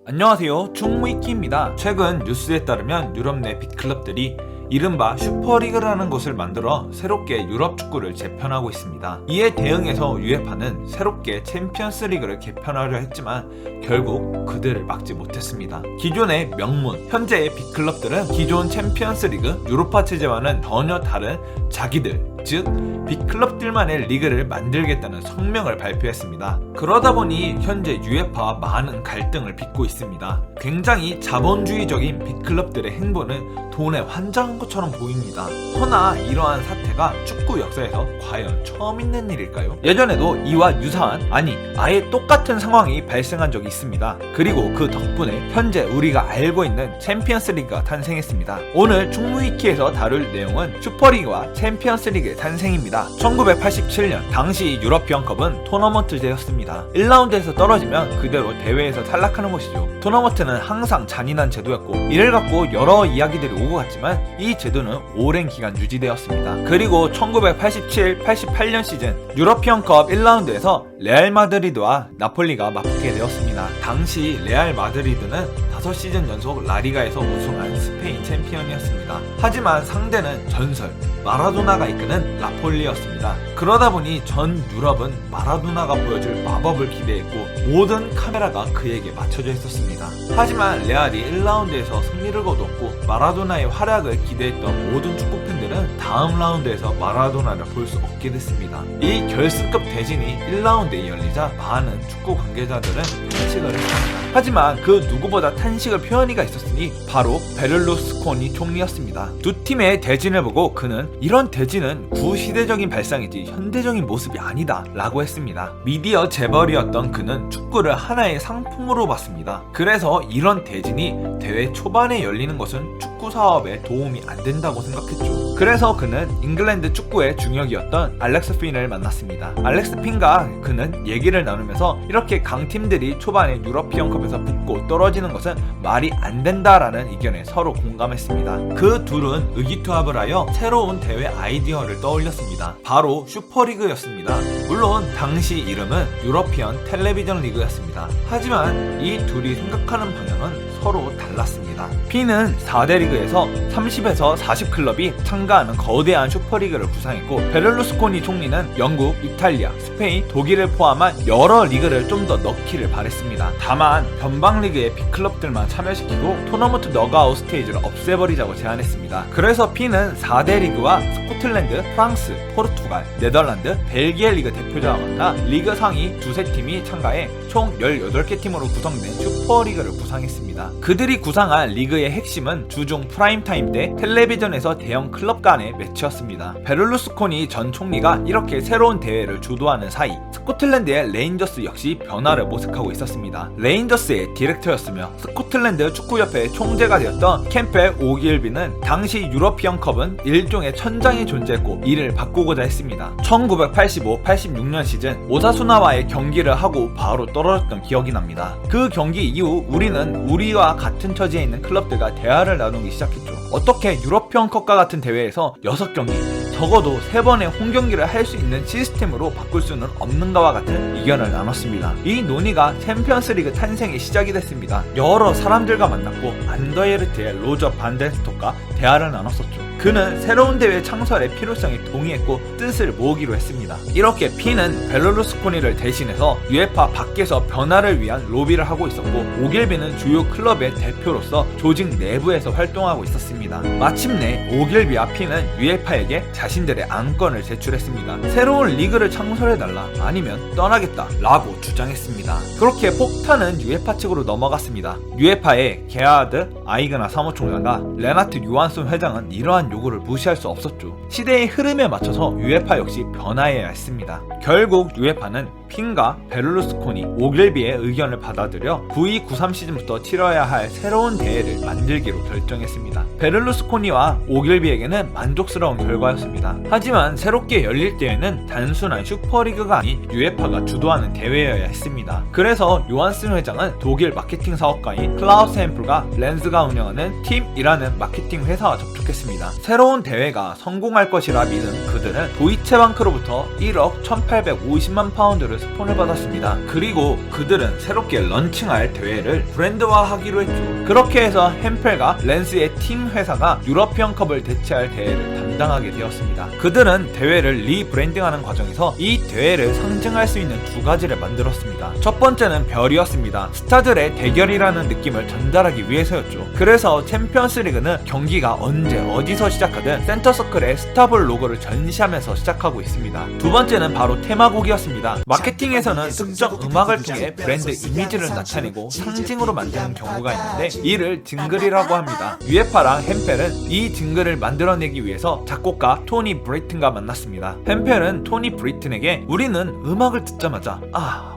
안녕하세요, 충무이키입니다. 최근 뉴스에 따르면 유럽 내 빅클럽들이 이른바 슈퍼리그라는 것을 만들어 새롭게 유럽 축구를 재편하고 있습니다. 이에 대응해서 UEFA는 새롭게 챔피언스 리그를 개편하려 했지만 결국 그들을 막지 못했습니다. 기존의 명문, 현재의 빅클럽들은 기존 챔피언스 리그, 유로파 체제와는 전혀 다른 자기들, 즉 빅클럽들만의 리그를 만들겠다는 성명을 발표했습니다. 그러다 보니 현재 UEFA와 많은 갈등을 빚고 있습니다. 굉장히 자본주의적인 빅클럽들의 행보는 돈에 환장한 것처럼 보입니다. 허나 이러한 사태가 축구 역사에서 과연 처음 있는 일일까요? 예전에도 이와 유사한, 아니 아예 똑같은 상황이 발생한 적이 있습니다. 그리고 그 덕분에 현재 우리가 알고 있는 챔피언스 리그가 탄생했습니다. 오늘 충무위키에서 다룰 내용은 슈퍼리그와 챔피언스 리그의 탄생입니다. 1987년 당시 유러피언컵은 토너먼트제였습니다. 1라운드에서 떨어지면 그대로 대회에서 탈락하는 것이죠. 토너먼트는 항상 잔인한 제도였고 이를 갖고 여러 이야기들이 오고 갔지만 이 제도는 오랜 기간 유지되었습니다. 그리고 1987-88년 시즌 유러피언컵 1라운드에서 레알 마드리드와 나폴리가 맞붙게 되었습니다. 당시 레알 마드리드는 5시즌 연속 라리가에서 우승한 스페인 챔피언이었습니다. 하지만 상대는 전설 마라도나가 이끄는 나폴리였습니다. 그러다 보니 전 유럽은 마라도나가 보여줄 마법을 기대했고 모든 카메라가 그에게 맞춰져 있었습니다. 하지만 레알이 1라운드에서 승리를 거뒀고 마라도나의 활약을 기대했던 모든 축구팬들은 다음 라운드에서 마라도나를 볼 수 없게 됐습니다. 이 결승급 대진이 1라운드에 열리자 많은 축구 관계자들은 탄식을 했습니다. 하지만 그 누구보다 탄식을 표한 이가 있었으니 바로 베를루스코니 총리였습니다. 두 팀의 대진을 보고 그는 이런 대진은 구시대적인 발상이지 현대적인 모습이 아니다 라고 했습니다. 미디어 재벌이었던 그는 축구를 하나의 상품으로 봤습니다. 그래서 이런 대진이 대회 초반에 열리는 것은 축구 사업에 도움이 안 된다고 생각했죠. 그래서 그는 잉글랜드 축구의 중역이었던 알렉스 핀을 만났습니다. 알렉스 핀과 그는 얘기를 나누면서 이렇게 강팀들이 초반에 유러피언컵에서 붙고 떨어지는 것은 말이 안 된다라는 의견에 서로 공감했습니다. 그 둘은 의기투합을 하여 새로운 대회 아이디어를 떠올렸습니다. 바로 슈퍼리그였습니다. 물론 당시 이름은 유러피언 텔레비전 리그였습니다. 하지만 이 둘이 생각하는 방향은 서로 달랐습니다. P는 4대 리그에서 30에서 40클럽이 참가하는 거대한 슈퍼리그를 구상했고 베를루스코니 총리는 영국, 이탈리아, 스페인, 독일을 포함한 여러 리그를 좀 더 넣기를 바랬습니다. 다만 변방리그의 빅클럽들만 참여시키고 토너먼트 너그아웃 스테이지를 없애버리자고 제안했습니다. 그래서 P는 4대 리그와 스코틀랜드, 프랑스, 포르투갈, 네덜란드, 벨기에 리그 대표자와 만나 리그 상위 두세 팀이 참가해 총 18개 팀으로 구성된 슈퍼리그를 구상했습니다. 그들이 구상한 리그의 핵심은 주중 프라임타임 때 텔레비전에서 대형 클럽 간의 매치였습니다. 베를루스코니 전 총리가 이렇게 새로운 대회를 주도하는 사이 스코틀랜드의 레인저스 역시 변화를 모색하고 있었습니다. 레인저스의 디렉터였으며 스코틀랜드 축구협회의 총재가 되었던 캠펠 오길비는 당시 유러피언컵은 일종의 천장이 존재했고 이를 바꾸고자 했습니다. 1985-86년 시즌 오사수나와의 경기를 하고 바로 떨어졌던 기억이 납니다. 그 경기 이후 우리는 우리와 같은 처지에 있는 클럽들과 대화를 나누기 시작했죠. 어떻게 유러피언컵과 같은 대회에서 6경기, 적어도 3번의 홈경기를 할 수 있는 시스템으로 바꿀 수는 없는가와 같은 의견을 나눴습니다. 이 논의가 챔피언스 리그 탄생의 시작이 됐습니다. 여러 사람들과 만났고 안더헤르트의 로저 반덴스톡과 대화를 나눴었죠. 그는 새로운 대회 창설의 필요성에 동의했고 뜻을 모으기로 했습니다. 이렇게 P는 베를루스코니를 대신해서 UEFA 밖에서 변화를 위한 로비를 하고 있었고 오길비는 주요 클럽의 대표로서 조직 내부에서 활동하고 있었습니다. 마침내 오길비와 P는 UEFA에게 자신들의 안건을 제출했습니다. 새로운 리그를 창설해달라, 아니면 떠나겠다 라고 주장했습니다. 그렇게 폭탄은 UEFA 측으로 넘어갔습니다. UEFA의 게하드 아이그나 사무총장과 레나트 요한슨 회장은 이러한 요구를 무시할 수 없었죠. 시대의 흐름에 맞춰서 UEFA 역시 변화해야 했습니다. 결국 UEFA는 핀과 베를루스코니, 오길비의 의견을 받아들여 92-93 시즌부터 치러야 할 새로운 대회를 만들기로 결정했습니다. 베를루스코니와 오길비에게는 만족스러운 결과였습니다. 하지만 새롭게 열릴 대회는 단순한 슈퍼리그가 아닌 UEFA가 주도하는 대회여야 했습니다. 그래서 요한슨 회장은 독일 마케팅 사업가인 클라우스 햄플과 렌즈가 운영하는 팀이라는 마케팅 회사와 접촉했습니다. 새로운 대회가 성공할 것이라 믿은 그들은 도이체방크로부터 1억 1850만 파운드를 스폰을 받았습니다. 그리고 그들은 새롭게 런칭할 대회를 브랜드화하기로 했죠. 그렇게 해서 햄펠과 랜스의 팀 회사가 유러피언컵을 대체할 대회를 담당하게 되었습니다. 그들은 대회를 리브랜딩하는 과정에서 이 대회를 상징할 수 있는 두 가지를 만들었습니다. 첫 번째는 별이었습니다. 스타들의 대결이라는 느낌을 전달하기 위해서였죠. 그래서 챔피언스 리그는 경기가 언제 어디서 시작하든 센터서클에 스타볼 로고를 전시하면서 시작하고 있습니다. 두 번째는 바로 테마곡이었습니다. 마케팅에서는 특정 음악을 통해 브랜드 이미지를 나타내고 상징으로 만드는 경우가 있는데 이를 징글이라고 합니다. UEFA랑 햄펠은 이 징글을 만들어내기 위해서 작곡가 토니 브레이튼과 만났습니다. 햄펠은 토니 브레이튼에게 우리는 음악을 듣자마자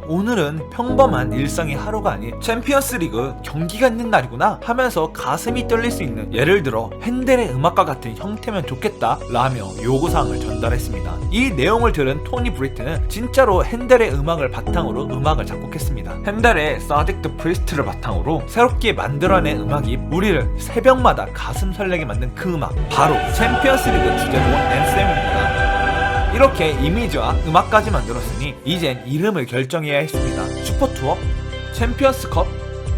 오늘은 평범한 일상의 하루가 아닌 챔피언스 리그 경기가 있는 날이구나 하면서 가슴이 떨릴 수 있는, 예를 들어 핸델의 음악과 같은 형태면 좋겠다 라며 요구사항을 전달했습니다. 이 내용을 들은 토니 브레이튼은 진짜로 핸델의 음악을 바탕으로 음악을 작곡했습니다. 핸델의 사딕 더 프리스트를 바탕으로 새롭게 만들어낸 음악이 우리를 새벽마다 가슴 설레게 만든 그 음악, 바로 챔피언스 리그 주제곡 앤셈입니다. 이렇게 이미지와 음악까지 만들었으니 이젠 이름을 결정해야 했습니다. 슈퍼투어, 챔피언스컵,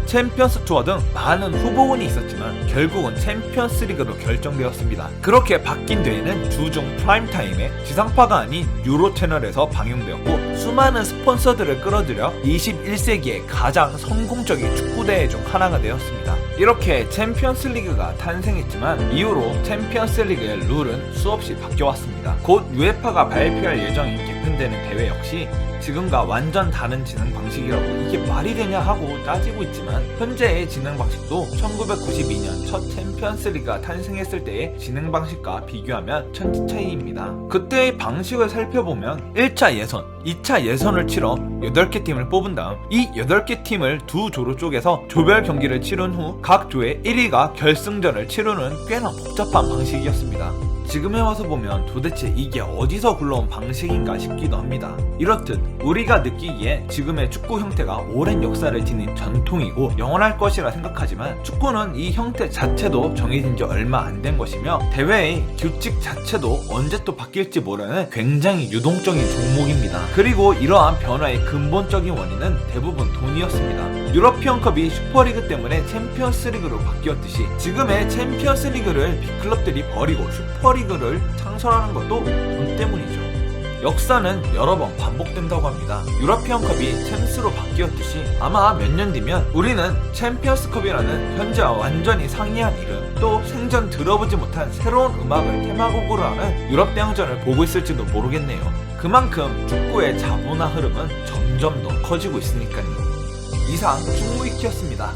챔피언스 투어 등 많은 후보군이 있었지만 결국은 챔피언스 리그로 결정되었습니다. 그렇게 바뀐 대회는 주중 프라임타임에 지상파가 아닌 유로 채널에서 방영되었고 수많은 스폰서들을 끌어들여 21세기의 가장 성공적인 축구대회 중 하나가 되었습니다. 이렇게 챔피언스 리그가 탄생했지만 이후로 챔피언스 리그의 룰은 수없이 바뀌어왔습니다. 곧 UEFA가 발표할 예정인 개편되는 대회 역시 지금과 완전 다른 진행 방식이라고 이게 말이 되냐 하고 따지고 있지만 현재의 진행 방식도 1992년 첫 챔피언스 리그가 탄생했을 때의 진행 방식과 비교하면 천지 차이입니다. 그때의 방식을 살펴보면 1차 예선, 2차 예선을 치러 8개 팀을 뽑은 다음 이 8개 팀을 두 조로 쪼개서 조별 경기를 치른 후 각 조의 1위가 결승전을 치르는 꽤나 복잡한 방식이었습니다. 지금에 와서 보면 도대체 이게 어디서 굴러온 방식인가 싶기도 합니다. 이렇듯 우리가 느끼기에 지금의 축구 형태가 오랜 역사를 지닌 전통이고 영원할 것이라 생각하지만 축구는 이 형태 자체도 정해진 지 얼마 안 된 것이며 대회의 규칙 자체도 언제 또 바뀔지 모르는 굉장히 유동적인 종목입니다. 그리고 이러한 변화의 근본적인 원인은 대부분 돈이었습니다. 유러피언컵이 슈퍼리그 때문에 챔피언스 리그로 바뀌었듯이 지금의 챔피언스 리그를 빅클럽들이 버리고 슈퍼리그를 창설하는 것도 돈 때문이죠. 역사는 여러 번 반복된다고 합니다. 유러피언컵이 챔스로 바뀌었듯이 아마 몇 년 뒤면 우리는 챔피언스컵이라는 현재와 완전히 상이한 이름, 또 생전 들어보지 못한 새로운 음악을 테마곡으로 하는 유럽 대항전을 보고 있을지도 모르겠네요. 그만큼 축구의 자본화 흐름은 점점 더 커지고 있으니까요. 이상 축구위키였습니다.